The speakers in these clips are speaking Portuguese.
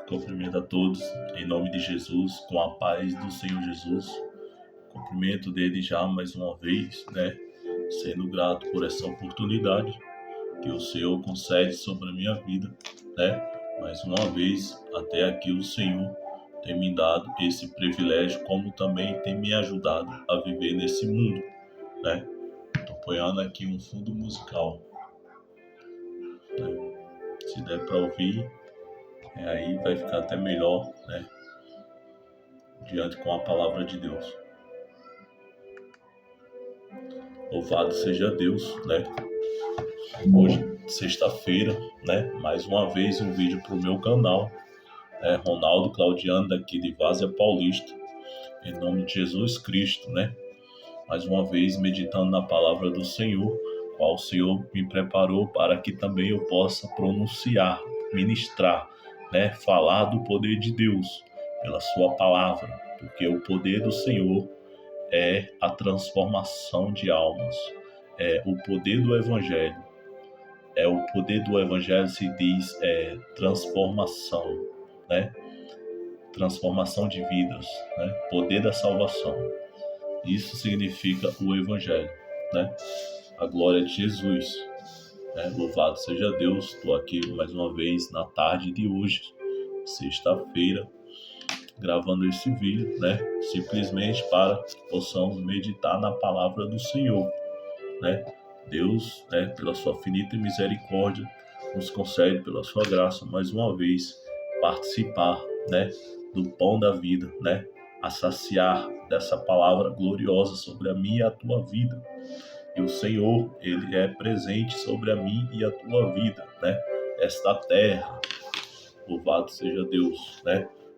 Cumprimento a todos, em nome de Jesus, com a paz do Senhor Jesus. Cumprimento dele já mais uma vez, sendo grato por essa oportunidade que o Senhor concede sobre a minha vida, Mais uma vez, até aqui o Senhor tem me dado esse privilégio, como também tem me ajudado a viver nesse mundo, Estou apoiando aqui um fundo musical, Se der para ouvir, aí vai ficar até melhor, diante com a palavra de Deus. Louvado seja Deus, Hoje, sexta-feira, mais uma vez um vídeo pro meu canal, Ronaldo Claudiano, daqui de Várzea Paulista, em nome de Jesus Cristo, Mais uma vez meditando na palavra do Senhor, qual o Senhor me preparou para que também eu possa pronunciar, ministrar, falar do poder de Deus pela sua palavra, porque o poder do Senhor é a transformação de almas, é o poder do Evangelho. O poder do Evangelho se diz transformação, transformação de vidas, poder da salvação. Isso significa o Evangelho, A glória de Jesus, Louvado seja Deus. Estou aqui mais uma vez na tarde de hoje, sexta-feira, gravando esse vídeo, simplesmente para que possamos meditar na palavra do Senhor, Deus, pela sua infinita misericórdia, nos concede pela sua graça, mais uma vez, participar, do pão da vida, a saciar dessa palavra gloriosa sobre a minha e a tua vida. E o Senhor, Ele é presente sobre a mim e a tua vida, Esta terra, louvado seja Deus,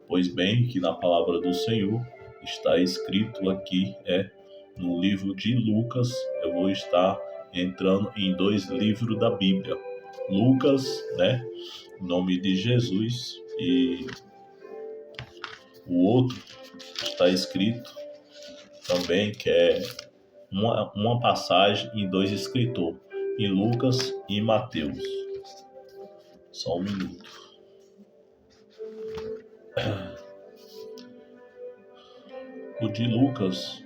Pois bem, que na palavra do Senhor está escrito aqui, no livro de Lucas. Eu vou estar entrando em 2 livros da Bíblia. Lucas, em nome de Jesus, e o outro está escrito também, que é uma passagem em 2 escritores, em Lucas e Mateus. Só um minuto. O de Lucas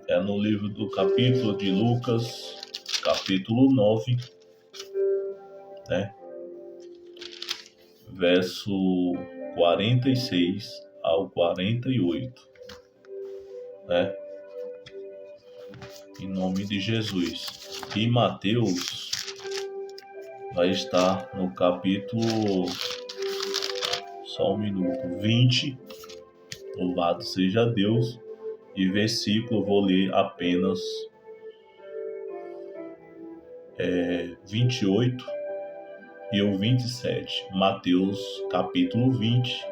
é no livro do capítulo de Lucas, capítulo 9, verso 46 ao 48, Em nome de Jesus. E Mateus vai estar no capítulo, só um minuto, 20, louvado seja Deus, e versículo, vou ler apenas 28 e o 27. Mateus capítulo 20,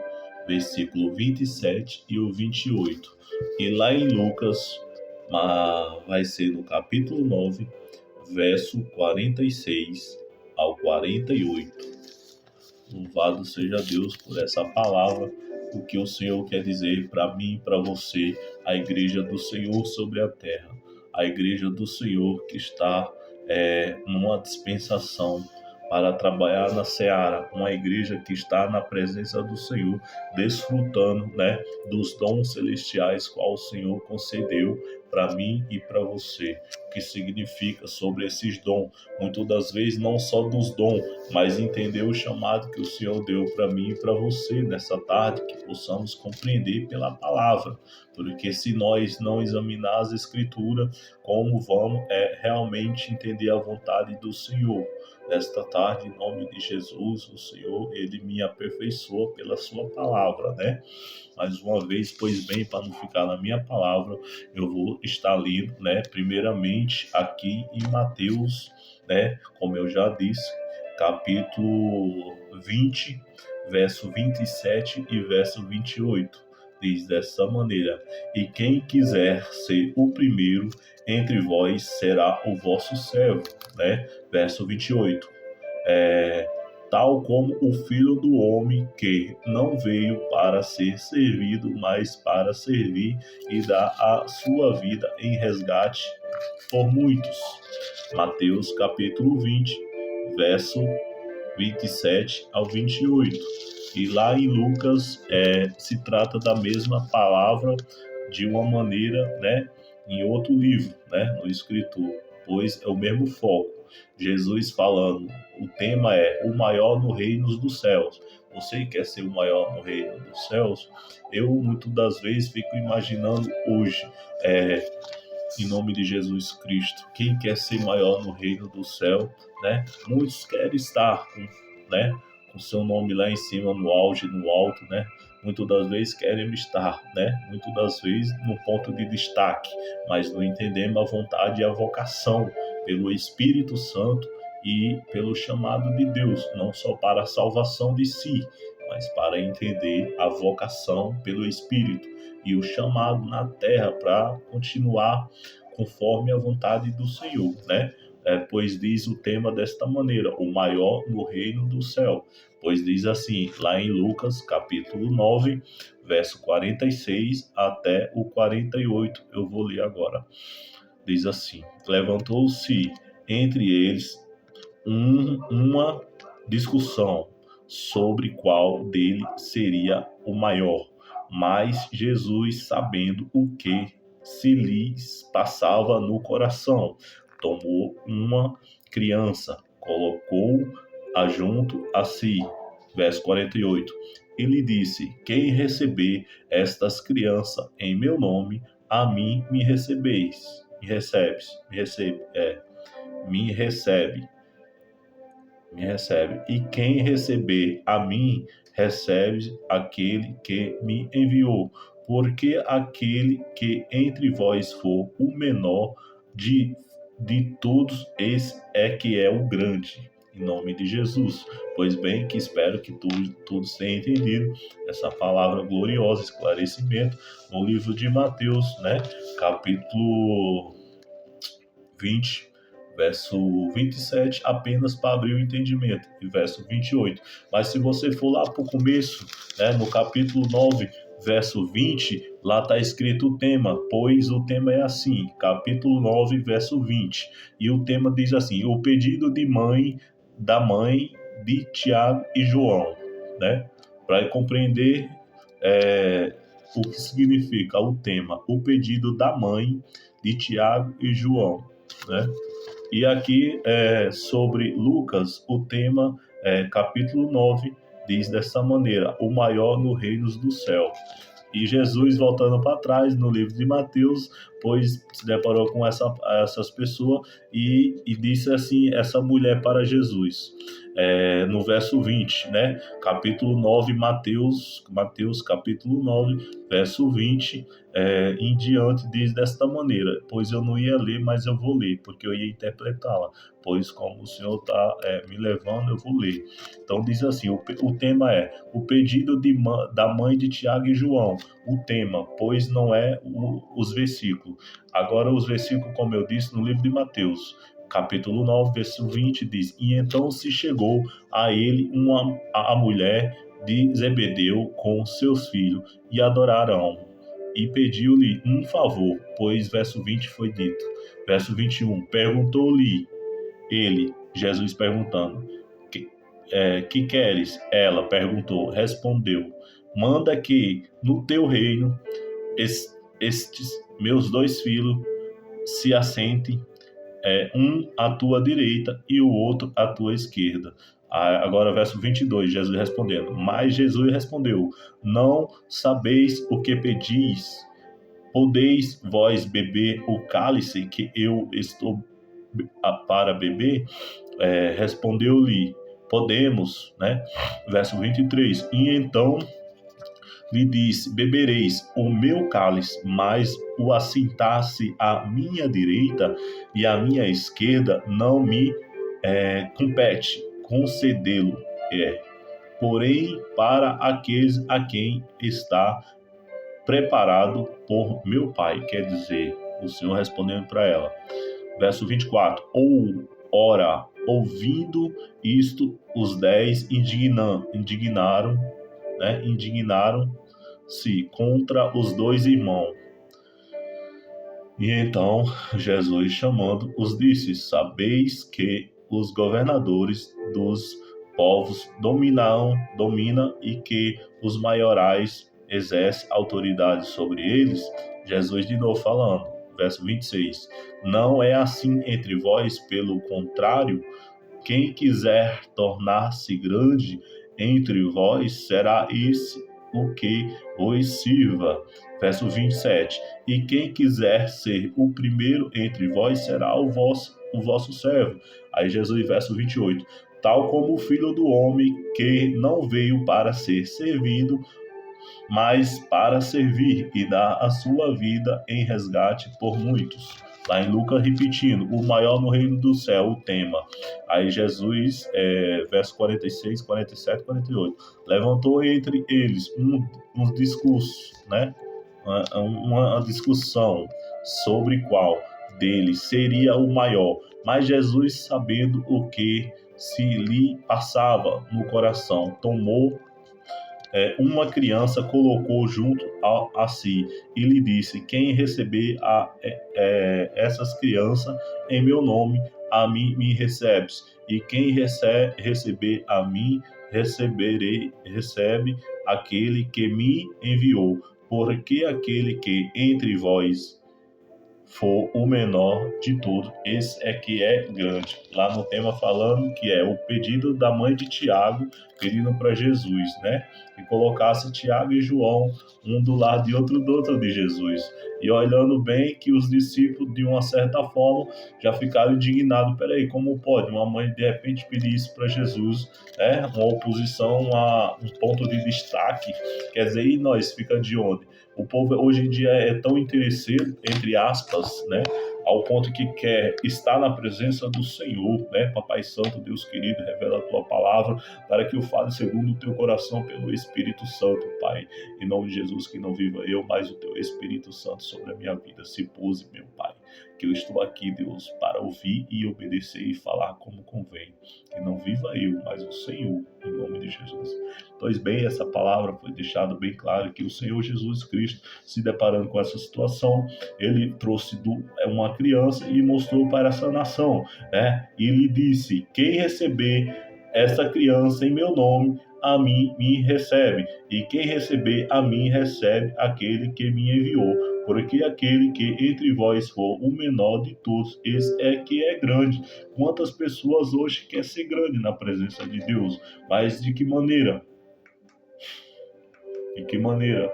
versículo 27 e o 28. E lá em Lucas, vai ser no capítulo 9, verso 46 ao 48. Louvado seja Deus por essa palavra, o que o Senhor quer dizer para mim e para você, a igreja do Senhor sobre a terra, a igreja do Senhor que está numa dispensação para trabalhar na seara, uma igreja que está na presença do Senhor, desfrutando, dos dons celestiais qual o Senhor concedeu para mim e para você. O que significa sobre esses dons? Muitas das vezes não só dos dons, mas entender o chamado que o Senhor deu para mim e para você nessa tarde, que possamos compreender pela palavra, porque se nós não examinar as Escrituras, como vamos realmente entender a vontade do Senhor? Nesta tarde, em nome de Jesus, o Senhor, Ele me aperfeiçoa pela sua palavra, Mais uma vez, pois bem, para não ficar na minha palavra, eu vou estar lendo, primeiramente aqui em Mateus, como eu já disse, capítulo 20, verso 27 e verso 28. Diz dessa maneira: e quem quiser ser o primeiro entre vós será o vosso servo, Verso 28. tal como o Filho do Homem, que não veio para ser servido, mas para servir e dar a sua vida em resgate por muitos. Mateus capítulo 20, verso 27 ao 28. E lá em Lucas se trata da mesma palavra de uma maneira, né, em outro livro, né, no escritor, pois é o mesmo foco. Jesus falando, o tema é o maior no reino dos céus. Você quer ser o maior no reino dos céus? Eu, muitas das vezes, fico imaginando hoje, em nome de Jesus Cristo, quem quer ser maior no reino do céu, né? Muitos querem estar né, com seu nome lá em cima, no auge, no alto, né? Muitas das vezes querem estar, né? Muitas das vezes no ponto de destaque, mas não entendemos a vontade e a vocação pelo Espírito Santo e pelo chamado de Deus, não só para a salvação de si, mas para entender a vocação pelo Espírito e o chamado na terra para continuar conforme a vontade do Senhor, né? Pois diz o tema desta maneira, o maior no reino do céu. Pois diz assim, lá em Lucas, capítulo 9, verso 46 até o 48, eu vou ler agora. Diz assim, levantou-se entre eles uma discussão sobre qual dele seria o maior. Mas Jesus, sabendo o que se lhes passava no coração, tomou uma criança, colocou-a junto a si. Verso 48. E lhe disse: quem receber estas crianças em meu nome, a mim me recebeis. Me recebe. E quem receber a mim, recebe aquele que me enviou. Porque aquele que entre vós for o menor de todos, esse é que é o grande. Em nome de Jesus. Pois bem, que espero que todos tenham entendido essa palavra gloriosa, esclarecimento, no livro de Mateus, né? Capítulo 20, verso 27, apenas para abrir o entendimento, e verso 28. Mas se você for lá para o começo, né, no capítulo 9, verso 20, lá está escrito o tema, pois o tema é assim, capítulo 9, verso 20, e o tema diz assim, o pedido da mãe de Tiago e João, né, para compreender o que significa o tema, o pedido da mãe de Tiago e João, né? E aqui sobre Lucas, o tema capítulo 9 diz dessa maneira, o maior no reino do céu. E Jesus, voltando para trás no livro de Mateus, pois se deparou com essas pessoas e disse assim, essa mulher para Jesus. No verso 20, né? Capítulo 9, Mateus capítulo 9, verso 20, em diante diz desta maneira, pois eu não ia ler, mas eu vou ler, porque eu ia interpretá-la, pois como o Senhor está me levando, eu vou ler. Então diz assim, o tema é o pedido da mãe de Tiago e João, o tema, pois não é os versículos. Agora os versículos, como eu disse, no livro de Mateus, capítulo 9, verso 20, diz, e então se chegou a ele a mulher de Zebedeu com seus filhos, e adoraram, e pediu-lhe um favor, pois verso 20 foi dito. Verso 21, perguntou-lhe ele, Jesus perguntando, que queres? Ela perguntou, respondeu, manda que no teu reino estes meus dois filhos se assentem, um à tua direita e o outro à tua esquerda. Agora, verso 22, Jesus respondendo. Mas Jesus respondeu, não sabeis o que pedis. Podeis vós beber o cálice que eu estou para beber? Respondeu-lhe, podemos, né? Verso 23, e então lhe disse, bebereis o meu cálice, mas o assentar-se à minha direita e à minha esquerda não me compete concedê-lo, porém para aqueles a quem está preparado por meu Pai, quer dizer, o Senhor respondendo para ela. Verso 24, ora, Ouvindo isto, os 10 indignaram-se contra os dois irmãos. E então Jesus, chamando-os, disse: Sabeis que os governadores dos povos dominam e que os maiorais exercem autoridade sobre eles? Jesus de novo falando, verso 26. Não é assim entre vós, pelo contrário, quem quiser tornar-se grande entre vós, será esse o que vos sirva. Verso 27. E quem quiser ser o primeiro entre vós, será o vosso servo. Aí Jesus, verso 28. Tal como o Filho do Homem, que não veio para ser servido, mas para servir e dar a sua vida em resgate por muitos. Lá em Lucas, repetindo, o maior no reino do céu, o tema. Aí Jesus, verso 46, 47, 48, levantou entre eles um discurso, né? Uma discussão sobre qual deles seria o maior. Mas Jesus, sabendo o que se lhe passava no coração, tomou uma criança, colocou junto a si e lhe disse: Quem receber essas crianças em meu nome, a mim me recebes, e quem receber a mim, recebe aquele que me enviou. Porque aquele que entre vós for o menor de todos, esse é que é grande. Lá no tema falando que é o pedido da mãe de Tiago, pedindo para Jesus, né? Que colocasse Tiago e João, um do lado e outro do outro de Jesus. E olhando bem que os discípulos, de uma certa forma, já ficaram indignados. Peraí, como pode uma mãe de repente pedir isso para Jesus, né? Uma oposição a um ponto de destaque. Quer dizer, e nós fica de onde? O povo hoje em dia é tão interesseiro, entre aspas, né? Ao ponto que quer estar na presença do Senhor, né? Papai Santo, Deus querido, revela a tua palavra para que eu fale segundo o teu coração pelo Espírito Santo, Pai. Em nome de Jesus, que não viva eu, mas o teu Espírito Santo sobre a minha vida. Se pose, meu Pai, que eu estou aqui, Deus, para ouvir e obedecer e falar como convém. Que não viva eu, mas o Senhor, em nome de Jesus. Pois bem, essa palavra foi deixada bem claro que o Senhor Jesus Cristo, se deparando com essa situação, ele trouxe uma criança e mostrou para essa nação, né? E lhe disse: quem receber essa criança em meu nome, a mim me recebe, e quem receber a mim recebe aquele que me enviou. Porque aquele que entre vós for o menor de todos, esse é que é grande. Quantas pessoas hoje querem ser grande na presença de Deus? Mas de que maneira? De que maneira?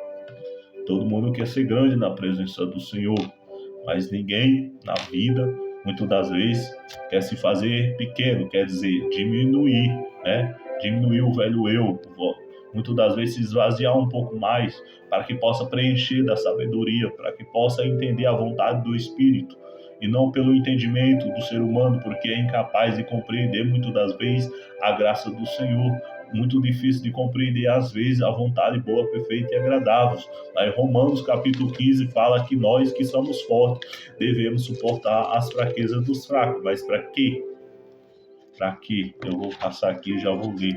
Todo mundo quer ser grande na presença do Senhor, mas ninguém na vida, muitas das vezes, quer se fazer pequeno, quer dizer, diminuir, né? Diminuir o velho eu, muitas das vezes se esvaziar um pouco mais, para que possa preencher da sabedoria, para que possa entender a vontade do Espírito, e não pelo entendimento do ser humano, porque é incapaz de compreender muitas das vezes a graça do Senhor. Muito difícil de compreender, às vezes, a vontade boa, perfeita e agradável. Lá em Romanos, capítulo 15, fala que nós que somos fortes devemos suportar as fraquezas dos fracos. Mas para quê? Para quê? Eu vou passar aqui e já vou ler,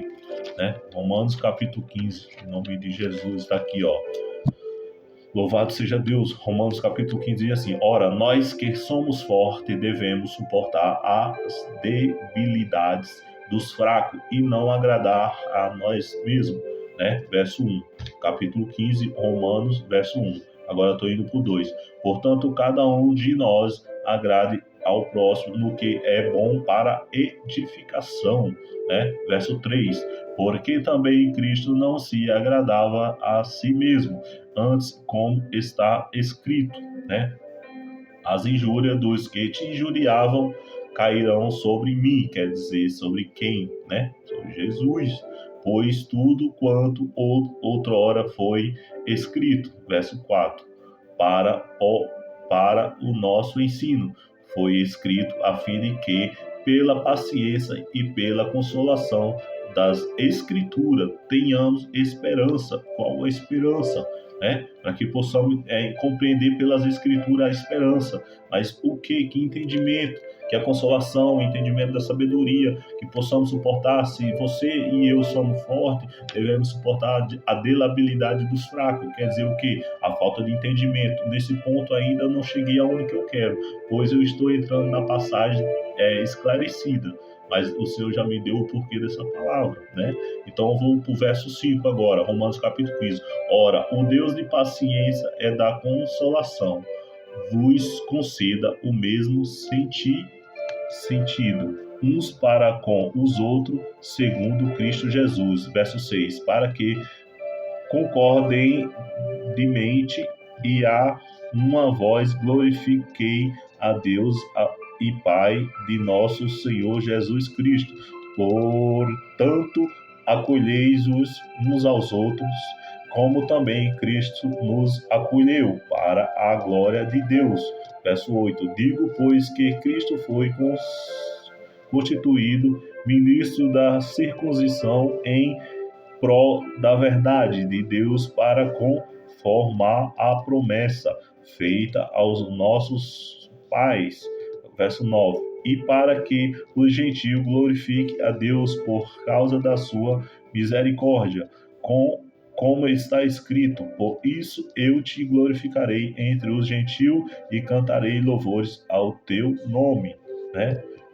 né? Romanos, capítulo 15, em nome de Jesus, está aqui, ó. Louvado seja Deus. Romanos capítulo 15 diz assim: Ora, nós que somos fortes devemos suportar as debilidades dos fracos e não agradar a nós mesmos, né? Verso 1, capítulo 15, Romanos, verso 1. Agora eu estou indo para o 2. Portanto, cada um de nós agrade ao próximo no que é bom para edificação, né? Verso 3. Porque também Cristo não se agradava a si mesmo, antes, como está escrito, né? As injúrias dos que te injuriavam cairão sobre mim, quer dizer, sobre quem, né? Sobre Jesus. Pois tudo quanto outrora foi escrito, verso 4, para o nosso ensino, foi escrito a fim de que, pela paciência e pela consolação das Escrituras, tenhamos esperança. Qual a esperança? Para que possamos compreender pelas Escrituras a esperança. Mas o que? Que entendimento? Que a consolação, o entendimento da sabedoria, que possamos suportar. Se você e eu somos fortes, devemos suportar a delabilidade dos fracos. Quer dizer o quê? A falta de entendimento. Nesse ponto ainda não cheguei aonde que eu quero, pois eu estou entrando na passagem esclarecida, mas o Senhor já me deu o porquê dessa palavra, né? Então eu vou para o verso 5 agora, Romanos capítulo 15. Ora, o Deus de paciência é da consolação, vos conceda o mesmo sentido, uns para com os outros, segundo Cristo Jesus. Verso 6, para que concordem de mente e a uma voz glorifiquei a Deus e Pai de nosso Senhor Jesus Cristo. Portanto, acolheis-os uns aos outros, como também Cristo nos acolheu, para a glória de Deus. Verso 8. Digo, pois, que Cristo foi constituído ministro da circuncisão em prol da verdade de Deus, para conformar a promessa feita aos nossos pais. Verso 9. E para que o gentio glorifique a Deus por causa da sua misericórdia, como está escrito: por isso eu te glorificarei entre os gentios e cantarei louvores ao teu nome.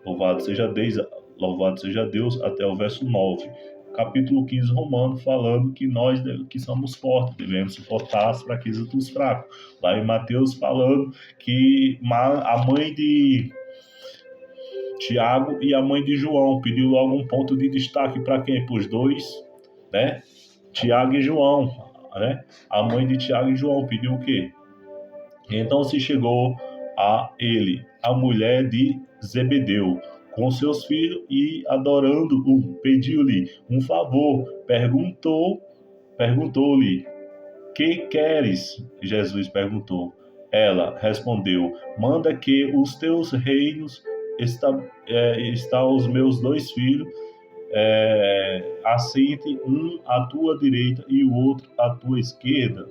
Louvado seja Deus, até o verso 9. Capítulo 15, Romano, falando que nós que somos fortes, devemos suportar as fraquezas dos fracos. Lá em Mateus, falando que a mãe de Tiago e a mãe de João pediu logo um ponto de destaque para quem? Para os dois, Tiago e João, A mãe de Tiago e João pediu o quê? Então se chegou a ele, a mulher de Zebedeu, com seus filhos, e adorando-o, pediu-lhe um favor. Perguntou-lhe: que queres? Jesus perguntou. Ela respondeu: manda que os teus reinos está os meus 2 filhos, assente um à tua direita e o outro à tua esquerda.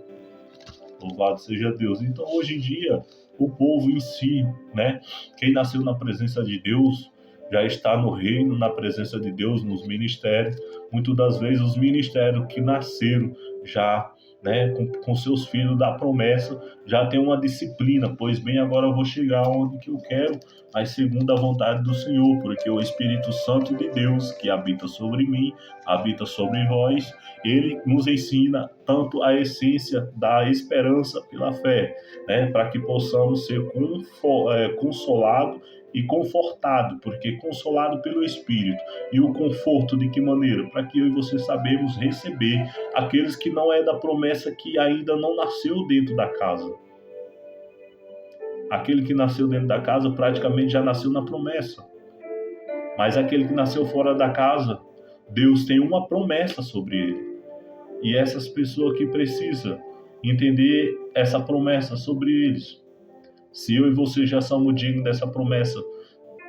Louvado seja Deus. Então, hoje em dia, o povo em si, quem nasceu na presença de Deus, já está no reino, na presença de Deus, nos ministérios. Muitas das vezes, os ministérios que nasceram já, com seus filhos da promessa, já tem uma disciplina. Pois bem, agora eu vou chegar onde que eu quero, mas segundo a vontade do Senhor, porque o Espírito Santo de Deus, que habita sobre mim, habita sobre vós, ele nos ensina tanto a essência da esperança pela fé, para que possamos ser consolados e confortado, porque consolado pelo Espírito. E o conforto de que maneira? Para que eu e você sabemos receber aqueles que não é da promessa, que ainda não nasceu dentro da casa. Aquele que nasceu dentro da casa praticamente já nasceu na promessa. Mas aquele que nasceu fora da casa, Deus tem uma promessa sobre ele. E essas pessoas que precisam entender essa promessa sobre eles. Se eu e você já somos dignos dessa promessa,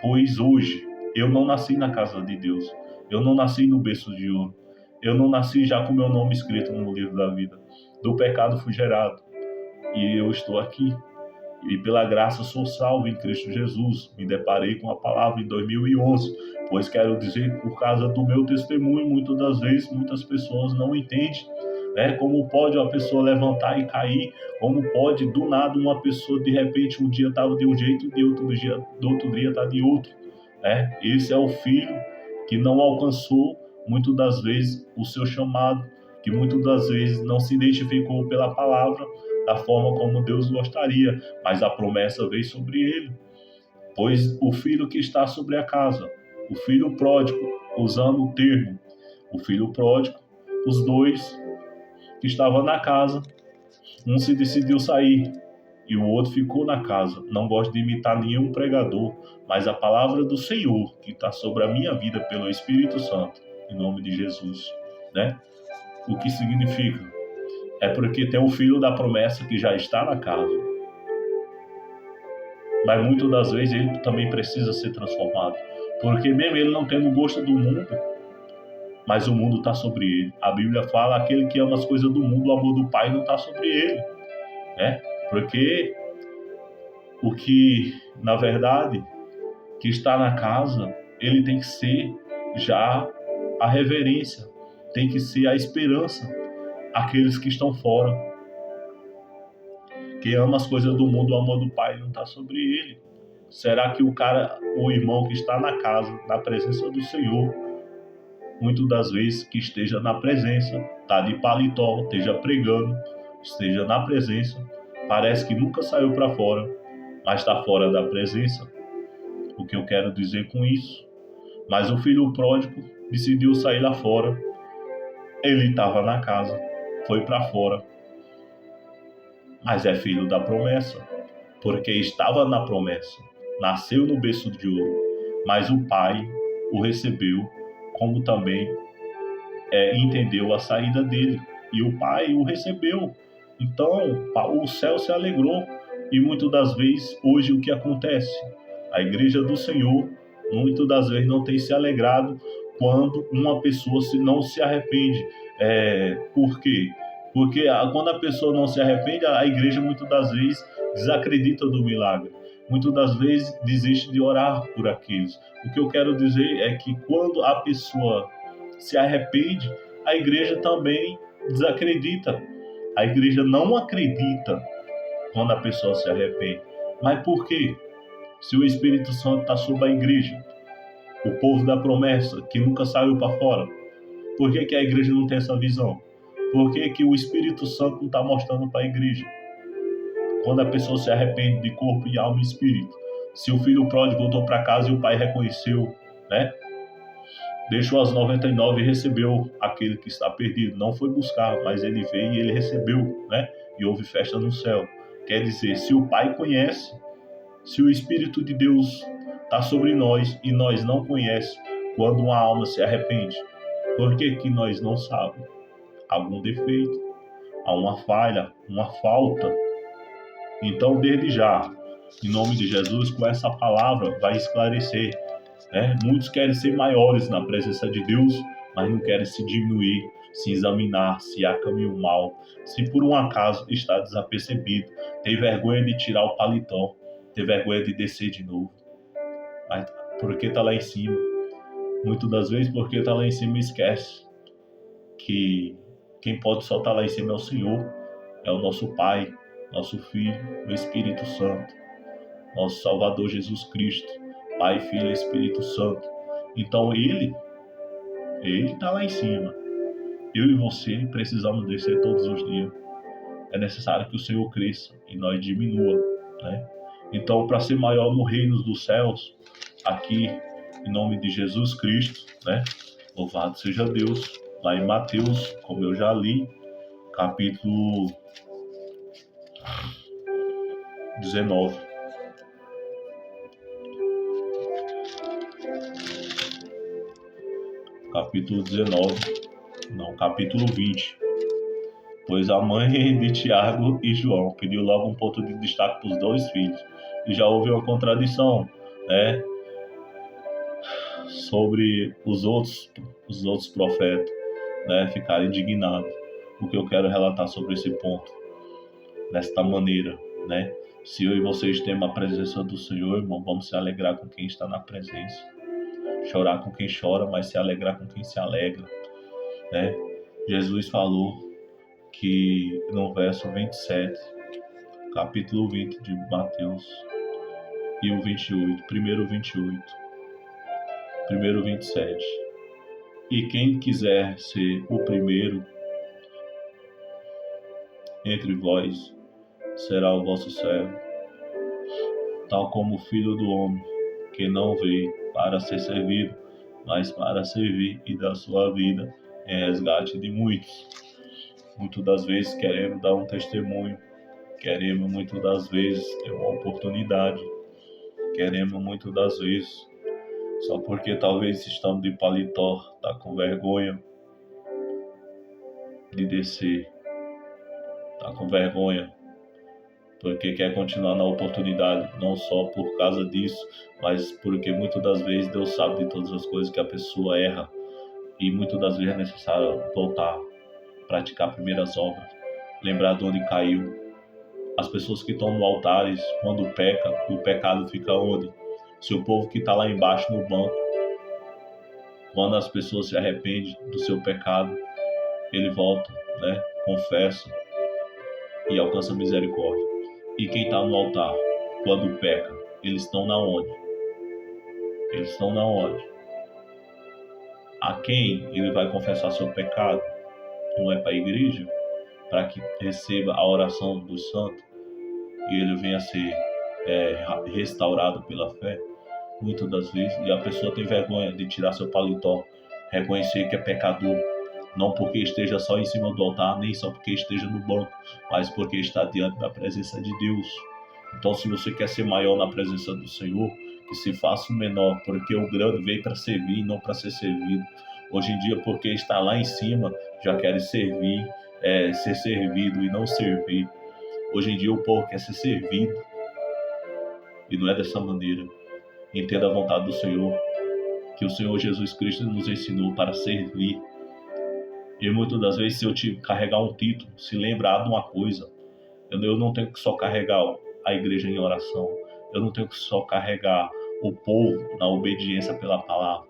pois hoje eu não nasci na casa de Deus, eu não nasci no berço de ouro, eu não nasci já com meu nome escrito no livro da vida. Do pecado fui gerado e eu estou aqui. E pela graça sou salvo em Cristo Jesus. Me deparei com a palavra em 2011, pois quero dizer, por causa do meu testemunho, muitas das vezes muitas pessoas não entendem, como pode uma pessoa levantar e cair, como pode do nada uma pessoa de repente um dia estava de um jeito e do outro dia está de outro. Esse é o filho que não alcançou muitas das vezes o seu chamado, que muitas das vezes não se identificou pela palavra da forma como Deus gostaria, mas a promessa veio sobre ele. Pois o filho que está sobre a casa, o filho pródigo, usando o termo, o filho pródigo, os dois que estavam na casa, um se decidiu sair e o outro ficou na casa. Não gosto de imitar nenhum pregador, mas a palavra do Senhor que está sobre a minha vida pelo Espírito Santo, em nome de Jesus, O que significa? É porque tem um filho da promessa que já está na casa. Mas muitas das vezes ele também precisa ser transformado. Porque mesmo ele não tendo gosto do mundo, mas o mundo está sobre ele. A Bíblia fala, aquele que ama as coisas do mundo, o amor do Pai não está sobre ele, né? Porque o que, na verdade, que está na casa, ele tem que ser já a reverência, tem que ser a esperança, aqueles que estão fora. Quem ama as coisas do mundo, o amor do Pai não está sobre ele. Será que o irmão que está na casa, na presença do Senhor, muitas das vezes que esteja na presença, está de paletó, esteja pregando, esteja na presença, parece que nunca saiu para fora, mas está fora da presença? O que eu quero dizer com isso? Mas o filho pródigo decidiu sair lá fora. Ele estava na casa, foi para fora, mas é filho da promessa, porque estava na promessa, nasceu no berço de ouro, mas o pai o recebeu, como também entendeu a saída dele, e o pai o recebeu. Então o céu se alegrou, e muitas das vezes, hoje o que acontece? A igreja do Senhor, muitas das vezes não tem se alegrado quando uma pessoa não se arrepende. Por quê? Porque quando a pessoa não se arrepende, a igreja muitas das vezes desacredita do milagre. Muitas das vezes desiste de orar por aqueles. O que eu quero dizer é que quando a pessoa se arrepende, a igreja também desacredita. A igreja não acredita quando a pessoa se arrepende. Mas por quê? Se o Espírito Santo está sobre a igreja, o povo da promessa, que nunca saiu para fora, por que a igreja não tem essa visão? Por que o Espírito Santo não está mostrando para a igreja? Quando a pessoa se arrepende de corpo e alma e espírito, se o filho pródigo voltou para casa e o pai reconheceu, né? Deixou as 99 e recebeu aquele que está perdido. Não foi buscar, mas ele veio e ele recebeu, né? E houve festa no céu. Quer dizer, se o pai conhece, se o Espírito de Deus está sobre nós e nós não conhecemos quando uma alma se arrepende, por que nós não sabemos? Algum defeito, há uma falha, uma falta. Então, desde já, em nome de Jesus, com essa palavra vai esclarecer, né? Muitos querem ser maiores na presença de Deus, mas não querem se diminuir, se examinar, se há caminho mal, se por um acaso está desapercebido, tem vergonha de tirar o paletó, tem vergonha de descer de novo. Mas porque está lá em cima? Muitas das vezes porque está lá em cima esquece que quem pode só estar lá em cima é o Senhor, é o nosso Pai, nosso Filho, o Espírito Santo, nosso Salvador Jesus Cristo, Pai, Filho e Espírito Santo. Então Ele está lá em cima. Eu e você precisamos descer todos os dias. É necessário que o Senhor cresça e nós diminua, né? Então, para ser maior no reino dos céus, aqui, em nome de Jesus Cristo, né? Louvado seja Deus. Lá em Mateus, como eu já li, capítulo 19. Capítulo 19, não, capítulo 20. Pois a mãe de Tiago e João pediu logo um ponto de destaque para os dois filhos. E já houve uma contradição, né, sobre os outros profetas, né, ficarem indignados. O que eu quero relatar sobre esse ponto, desta maneira, né? Se eu e vocês temos a presença do Senhor, irmão, vamos se alegrar com quem está na presença. Chorar com quem chora, mas se alegrar com quem se alegra, né? Jesus falou que no verso 27, capítulo 20 de Mateus, e o 28, primeiro 28, primeiro 27. E quem quiser ser o primeiro entre vós, será o vosso servo, tal como o Filho do Homem, que não veio para ser servido, mas para servir e dar sua vida em resgate de muitos. Muitas das vezes queremos dar um testemunho, queremos muitas das vezes ter uma oportunidade, queremos muitas das vezes, só porque talvez estamos de paletó, tá com vergonha de descer, tá com vergonha, porque quer continuar na oportunidade, não só por causa disso, mas porque muitas das vezes Deus sabe de todas as coisas que a pessoa erra, E muitas das vezes é necessário voltar, praticar primeiras obras, lembrar de onde caiu. As pessoas que estão no altares, quando pecam, o pecado fica onde? Se o povo que está lá embaixo no banco, quando as pessoas se arrependem do seu pecado, ele volta, né? Confessa e alcança misericórdia. E quem está no altar, quando peca, eles estão na onde? Eles estão na onde? A quem ele vai confessar seu pecado? Não é para a igreja? Para que receba a oração dos santos e ele venha a ser restaurado pela fé? Muitas das vezes, e a pessoa tem vergonha de tirar seu paletó, reconhecer que é pecador, não porque esteja só em cima do altar, nem só porque esteja no banco, mas porque está diante da presença de Deus. Então, se você quer ser maior na presença do Senhor, que se faça o menor, porque o grande veio para servir e não para ser servido. Hoje em dia, porque está lá em cima, já quer servir, ser servido e não servir. Hoje em dia, o povo quer ser servido e não é dessa maneira. Entenda a vontade do Senhor, que o Senhor Jesus Cristo nos ensinou para servir. E muitas das vezes, se eu te carregar um título, se lembrar de uma coisa, eu não tenho que só carregar a igreja em oração, eu não tenho que só carregar o povo na obediência pela palavra,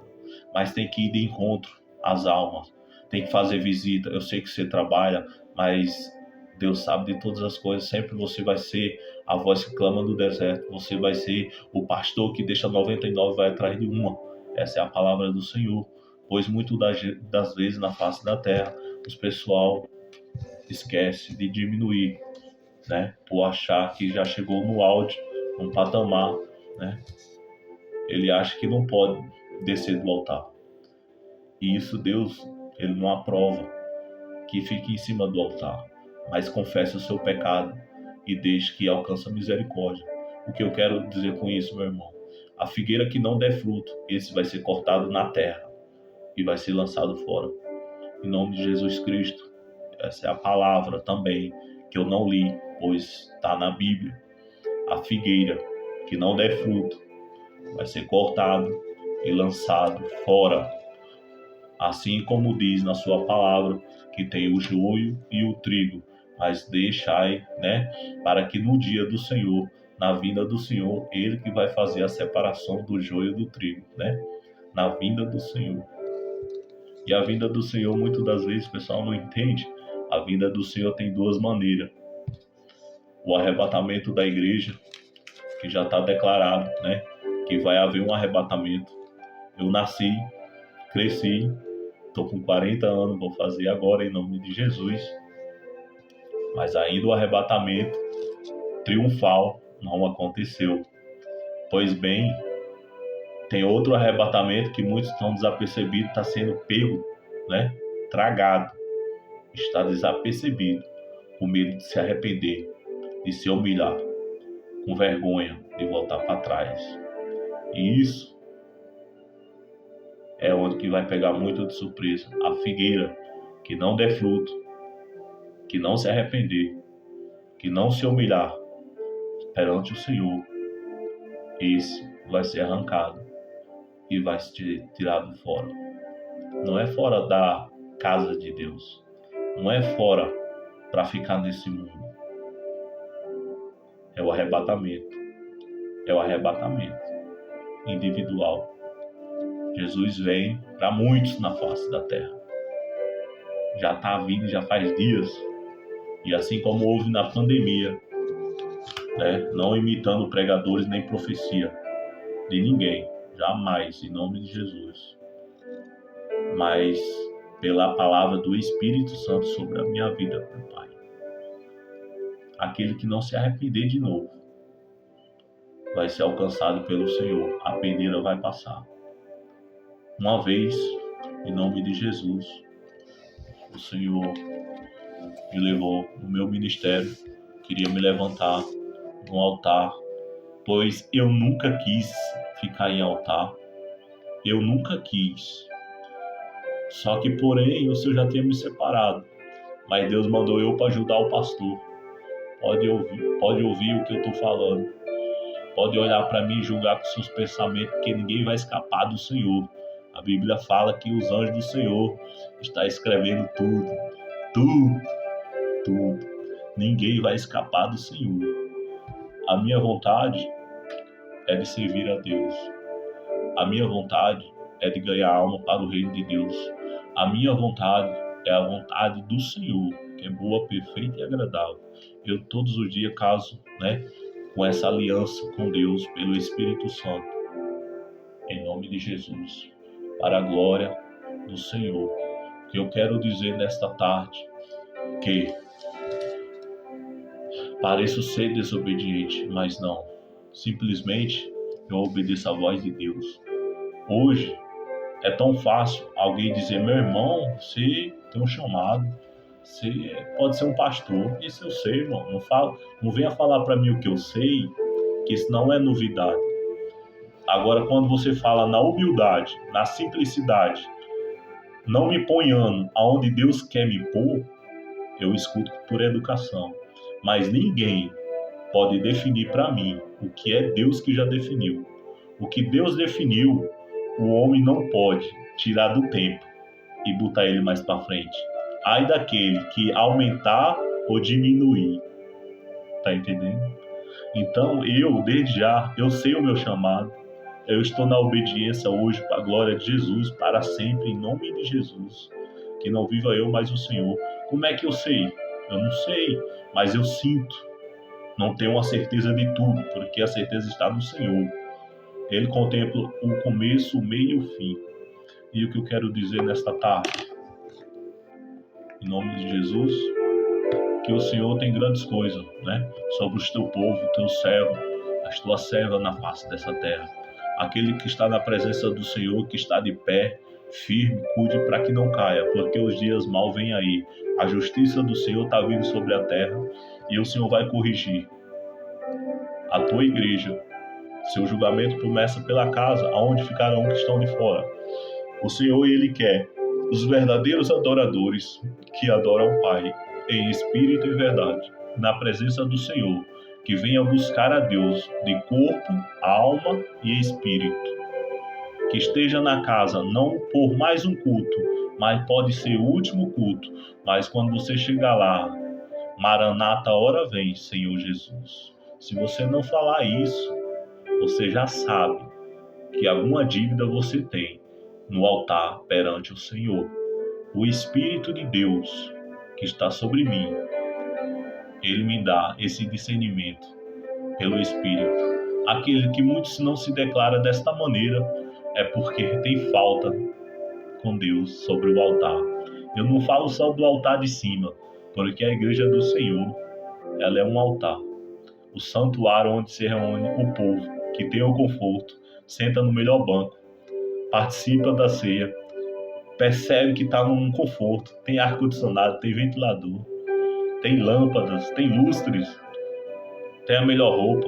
mas tem que ir de encontro às almas, tem que fazer visita. Eu sei que você trabalha, mas Deus sabe de todas as coisas. Sempre você vai ser a voz que clama no deserto, você vai ser o pastor que deixa 99 e vai atrás de uma. Essa é a palavra do Senhor. Pois muitas das vezes na face da terra, os pessoal esquece de diminuir, né? Por achar que já chegou no auge, no patamar, né? Ele acha que não pode descer do altar. E isso Deus, ele não aprova que fique em cima do altar, mas confesse o seu pecado e deixe que alcance a misericórdia. O que eu quero dizer com isso, meu irmão? A figueira que não der fruto, esse vai ser cortado na terra e vai ser lançado fora. Em nome de Jesus Cristo. Essa é a palavra também que eu não li, pois está na Bíblia. A figueira que não der fruto vai ser cortado e lançado fora. Assim como diz na sua palavra, que tem o joio e o trigo, mas deixai, né, para que no dia do Senhor, na vinda do Senhor, ele que vai fazer a separação do joio e do trigo, né, na vinda do Senhor. E a vinda do Senhor, muitas das vezes, o pessoal não entende. A vinda do Senhor tem duas maneiras. O arrebatamento da igreja, que já está declarado, né? Que vai haver um arrebatamento. Eu nasci, cresci, estou com 40 anos, vou fazer agora em nome de Jesus. Mas ainda o arrebatamento triunfal não aconteceu. Pois bem, tem outro arrebatamento que muitos estão desapercebidos, está sendo pego, né? Tragado. Está desapercebido, com medo de se arrepender, de se humilhar, com vergonha de voltar para trás. E isso é onde que vai pegar muito de surpresa. A figueira que não der fruto, que não se arrepender, que não se humilhar perante o Senhor, esse vai ser arrancado e vai ser tirado fora. Não é fora da casa de Deus, não é fora para ficar nesse mundo. É o arrebatamento. É o arrebatamento individual. Jesus vem para muitos na face da terra. Já está vindo, já faz dias. E assim como houve na pandemia, né, não imitando pregadores nem profecia de ninguém, jamais, em nome de Jesus. Mas pela palavra do Espírito Santo sobre a minha vida, meu Pai. Aquele que não se arrepender de novo vai ser alcançado pelo Senhor. A peneira vai passar. Uma vez, em nome de Jesus, o Senhor me levou no meu ministério, queria me levantar no altar, pois eu nunca quis ficar em altar, eu nunca quis. Só que, porém, o Senhor já tinha me separado, mas Deus mandou eu para ajudar o pastor. Pode ouvir o que eu estou falando. Pode olhar para mim e julgar com seus pensamentos, porque ninguém vai escapar do Senhor. A Bíblia fala que os anjos do Senhor estão escrevendo tudo, tudo, tudo. Ninguém vai escapar do Senhor. A minha vontade é de servir a Deus. A minha vontade é de ganhar alma para o reino de Deus. A minha vontade é a vontade do Senhor, que é boa, perfeita e agradável. Eu todos os dias caso, com essa aliança com Deus pelo Espírito Santo. Em nome de Jesus, para a glória do Senhor. Que eu quero dizer nesta tarde que pareço ser desobediente, mas não. Simplesmente eu obedeço à voz de Deus. Hoje é tão fácil alguém dizer: meu irmão, você tem um chamado, você pode ser um pastor. Isso eu sei, irmão. Não venha falar para mim o que eu sei, que isso não é novidade. Agora, quando você fala na humildade, na simplicidade, não me ponhando aonde Deus quer me pôr, eu escuto por educação. Mas ninguém pode definir para mim o que é Deus que já definiu. O que Deus definiu, o homem não pode tirar do tempo e botar ele mais para frente. Ai daquele que aumentar ou diminuir. Tá entendendo? Então, desde já, eu sei o meu chamado. Eu estou na obediência hoje para a glória de Jesus, para sempre, em nome de Jesus. Que não viva eu, mas o Senhor. Como é que eu sei? Eu não sei, mas eu sinto. Não tenho a certeza de tudo, porque a certeza está no Senhor. Ele contempla o começo, o meio e o fim. E o que eu quero dizer nesta tarde, em nome de Jesus, que o Senhor tem grandes coisas, sobre o teu povo, o teu servo, as tuas servas na face dessa terra. Aquele que está na presença do Senhor, que está de pé, firme, cuide para que não caia, porque os dias mal vêm aí. A justiça do Senhor está vindo sobre a terra e o Senhor vai corrigir a tua igreja. Seu julgamento começa pela casa, aonde ficarão que estão de fora. O Senhor, Ele quer os verdadeiros adoradores que adoram o Pai em espírito e verdade, na presença do Senhor, que venha buscar a Deus de corpo, alma e espírito. Que esteja na casa não por mais um culto, mas pode ser o último culto, mas quando você chegar lá, Maranata, a hora vem, Senhor Jesus. Se você não falar isso, você já sabe que alguma dívida você tem no altar perante o Senhor. O Espírito de Deus que está sobre mim, Ele me dá esse discernimento pelo Espírito. Aquele que muitos não se declara desta maneira é porque tem falta com Deus sobre o altar. Eu não falo só do altar de cima, porque a igreja do Senhor, ela é um altar. O santuário onde se reúne o povo, que tem o conforto, senta no melhor banco, participa da ceia, percebe que está num conforto, tem ar-condicionado, tem ventilador, tem lâmpadas, tem lustres, tem a melhor roupa,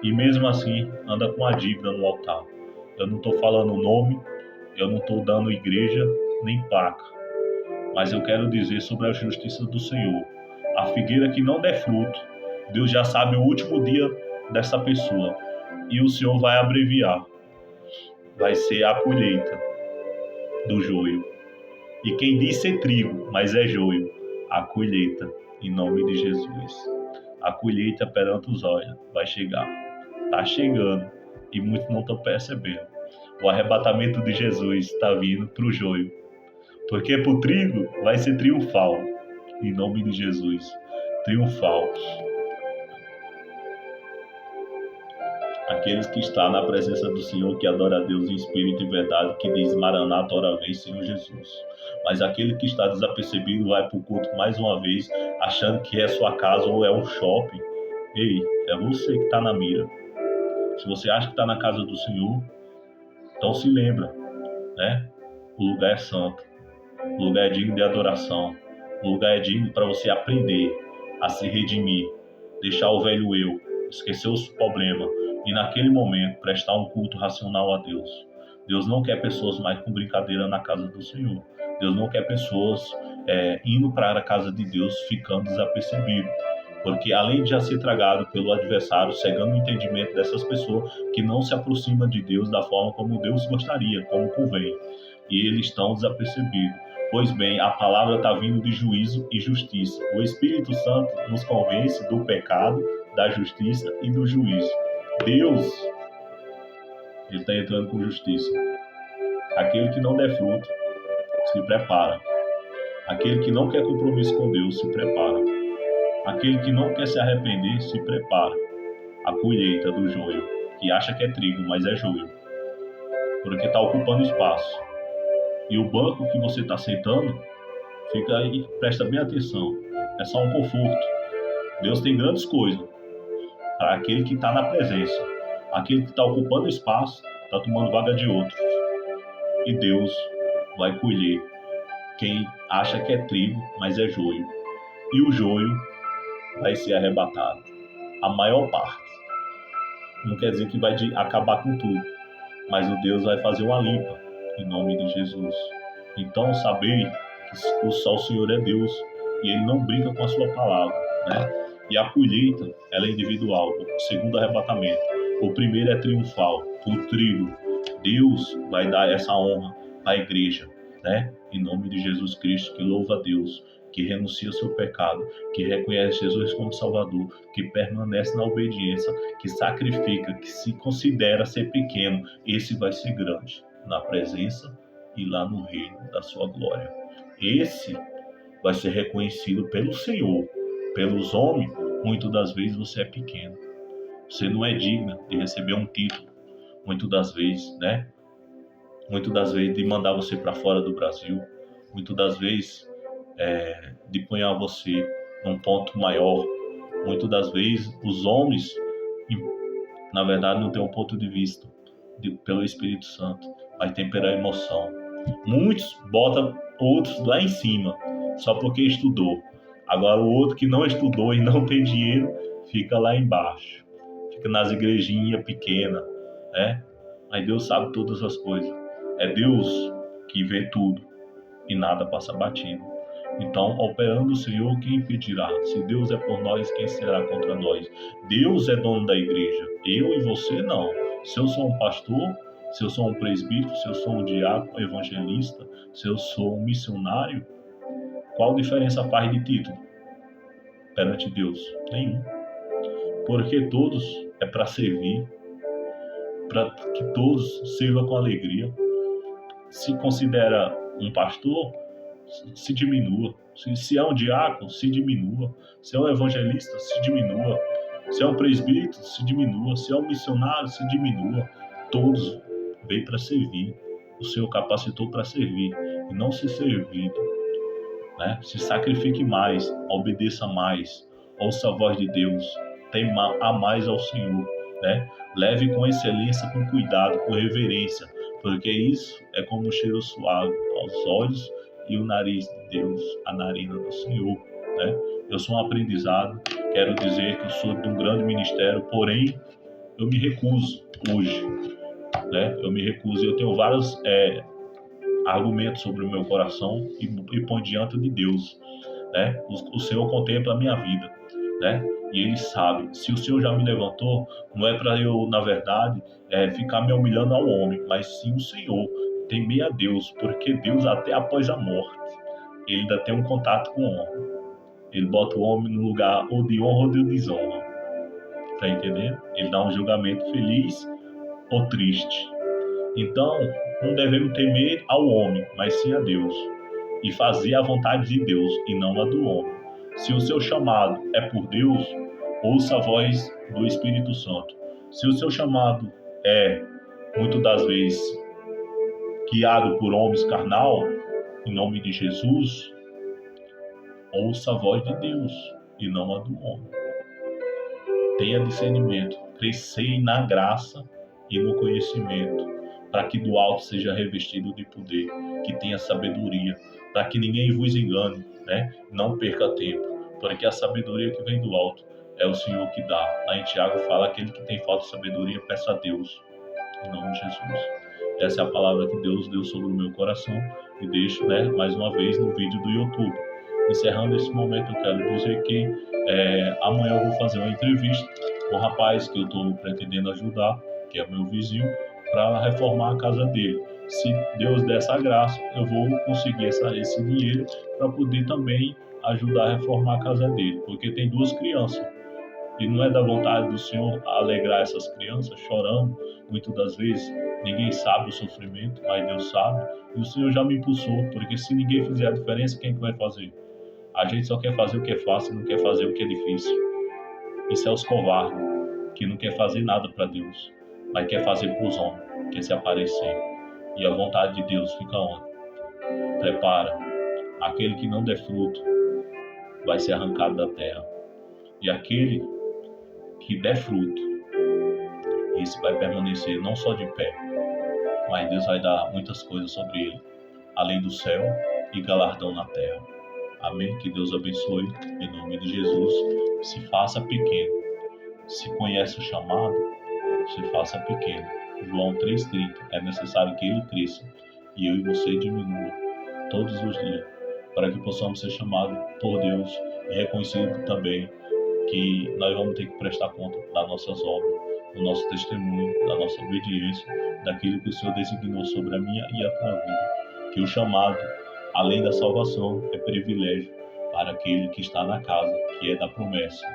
e mesmo assim anda com a dívida no altar. Eu não estou falando nome, eu não estou dando igreja nem placa, mas eu quero dizer sobre a justiça do Senhor. A figueira que não der fruto, Deus já sabe o último dia dessa pessoa, e o Senhor vai abreviar. Vai ser a colheita do joio. E quem diz ser trigo, mas é joio, a colheita, em nome de Jesus. A colheita perante os olhos vai chegar. Está chegando e muitos não estão percebendo. O arrebatamento de Jesus está vindo para o joio. Porque para o trigo vai ser triunfal, em nome de Jesus. Triunfal. Aqueles que estão na presença do Senhor, que adora a Deus em espírito e verdade, que diz: Maranata, ora vem, Senhor Jesus. Mas aquele que está desapercebido vai para o culto mais uma vez, achando que é sua casa ou é um shopping. Ei, é você que está na mira. Se você acha que está na casa do Senhor, então se lembra, O lugar é santo, o lugar é digno de adoração, o lugar é digno para você aprender a se redimir, deixar o velho eu, esquecer os problemas, e naquele momento prestar um culto racional a Deus. Deus não quer pessoas mais com brincadeira na casa do Senhor. Deus não quer pessoas indo para a casa de Deus ficando desapercebido. porque além de já ser tragado pelo adversário, cegando o entendimento dessas pessoas que não se aproximam de Deus da forma como Deus gostaria, como convém, e eles estão desapercebidos. Pois bem, a palavra está vindo de juízo e justiça. O Espírito Santo nos convence do pecado, da justiça e do juízo. Deus, ele está entrando com justiça. Aquele que não der fruto, se prepara. Aquele que não quer compromisso com Deus, se prepara. Aquele que não quer se arrepender, se prepara. A colheita do joio, que acha que é trigo, mas é joio, porque está ocupando espaço. E o banco que você está sentando, fica aí, presta bem atenção, é só um conforto. Deus tem grandes coisas para aquele que está na presença. Aquele que está ocupando espaço, está tomando vaga de outros. E Deus vai colher quem acha que é trigo, mas é joio. E o joio vai ser arrebatado. A maior parte. Não quer dizer que vai acabar com tudo, mas o Deus vai fazer uma limpa, em nome de Jesus. Então, saber que só o Senhor é Deus e Ele não brinca com a sua palavra, né? E a colheita, ela é individual, o segundo arrebatamento. O primeiro é triunfal, o trigo. Deus vai dar essa honra à igreja, né? Em nome de Jesus Cristo, que louva a Deus, que renuncia ao seu pecado, que reconhece Jesus como Salvador, que permanece na obediência, que sacrifica, que se considera ser pequeno. Esse vai ser grande na presença e lá no reino da sua glória. Esse vai ser reconhecido pelo Senhor. Pelos homens, muitas das vezes você é pequeno. Você não é digna de receber um título. Muitas das vezes, né? Muitas das vezes de mandar você para fora do Brasil. Muitas das vezes de punhar você num ponto maior. Muitas das vezes os homens, na verdade, não têm um ponto de vista pelo Espírito Santo, mas tem pela emoção. Muitos botam outros lá em cima, só porque estudou. Agora o outro que não estudou e não tem dinheiro, fica lá embaixo. Fica nas igrejinhas pequenas, né? Mas Deus sabe todas as coisas. É Deus que vê tudo e nada passa batido. Então, operando o Senhor, quem impedirá? Se Deus é por nós, quem será contra nós? Deus é dono da igreja, eu e você não. Se eu sou um pastor, se eu sou um presbítero, se eu sou um diácono, evangelista, se eu sou um missionário, qual diferença faz de título perante Deus? Nenhum. Porque todos é para servir, para que todos sirvam com alegria. Se considera um pastor, se diminua. Se é um diácono, se diminua. Se é um evangelista, se diminua. Se é um presbítero, se diminua. Se é um missionário, se diminua. Todos veio para servir. O Senhor capacitou para servir e não ser servido, né? Se sacrifique mais, obedeça mais, ouça a voz de Deus, tema a mais ao Senhor, né? Leve com excelência, com cuidado, com reverência, porque isso é como um cheiro suave aos olhos e o nariz de Deus, a narina do Senhor, né? Eu sou um aprendizado, quero dizer que eu sou de um grande ministério, porém eu me recuso hoje, né? Eu me recuso, eu tenho vários argumentos sobre o meu coração e põe diante de Deus, né? O Senhor contempla a minha vida, né? E Ele sabe. Se o Senhor já me levantou, não é para eu, na verdade, ficar me humilhando ao homem, mas sim o Senhor, temer a Deus, porque Deus, até após a morte, Ele ainda tem um contato com o homem. Ele bota o homem no lugar ou de honra ou de desonra. Tá entendendo? Ele dá um julgamento feliz ou triste. Então, não devemos temer ao homem, mas sim a Deus, e fazer a vontade de Deus e não a do homem. Se o seu chamado é por Deus, ouça a voz do Espírito Santo. Se o seu chamado é, muitas das vezes, guiado por homens carnal, em nome de Jesus, ouça a voz de Deus e não a do homem. Tenha discernimento, crescei na graça e no conhecimento, para que do alto seja revestido de poder, que tenha sabedoria, para que ninguém vos engane, né? Não perca tempo, porque a sabedoria que vem do alto é o Senhor que dá. Lá em Tiago fala, aquele que tem falta de sabedoria, peça a Deus, em nome de Jesus. Essa é a palavra que Deus deu sobre o meu coração e deixo, né, mais uma vez no vídeo do YouTube. Encerrando esse momento, eu quero dizer que amanhã eu vou fazer uma entrevista com o rapaz que eu estou pretendendo ajudar, que é meu vizinho, para reformar a casa dele. Se Deus der essa graça, eu vou conseguir esse dinheiro para poder também ajudar a reformar a casa dele, porque tem duas crianças. E não é da vontade do Senhor alegrar essas crianças chorando, muitas das vezes. Ninguém sabe o sofrimento, mas Deus sabe. E o Senhor já me impulsou, porque se ninguém fizer a diferença, quem que vai fazer? A gente só quer fazer o que é fácil, não quer fazer o que é difícil. Isso é os covardes, que não quer fazer nada para Deus, mas quer fazer para os homens, quer se aparecer. E a vontade de Deus fica onde? Prepara. Aquele que não der fruto vai ser arrancado da terra. E aquele que der fruto, esse vai permanecer não só de pé, mas Deus vai dar muitas coisas sobre ele, além do céu e galardão na terra. Amém? Que Deus abençoe, em nome de Jesus. Se faça pequeno. Se conhece o chamado, se faça pequeno. João 3,30. É necessário que ele cresça e eu e você diminua todos os dias, para que possamos ser chamados por Deus e reconhecido também que nós vamos ter que prestar conta das nossas obras, do nosso testemunho, da nossa obediência, daquilo que o Senhor designou sobre a minha e a tua vida. Que o chamado, além da salvação, é privilégio para aquele que está na casa, que é da promessa,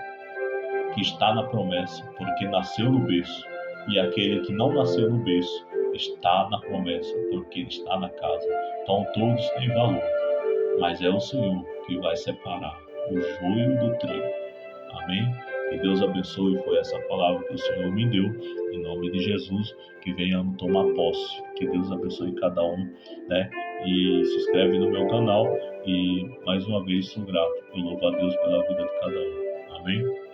que está na promessa, porque nasceu no berço, e aquele que não nasceu no berço está na promessa, porque ele está na casa. Então todos têm valor, mas é o Senhor que vai separar o joio do trigo. Amém? Que Deus abençoe. Foi essa palavra que o Senhor me deu, em nome de Jesus, que venhamos tomar posse. Que Deus abençoe cada um, né? E se inscreve no meu canal. E mais uma vez sou grato. Eu louvo a Deus pela vida de cada um. Amém?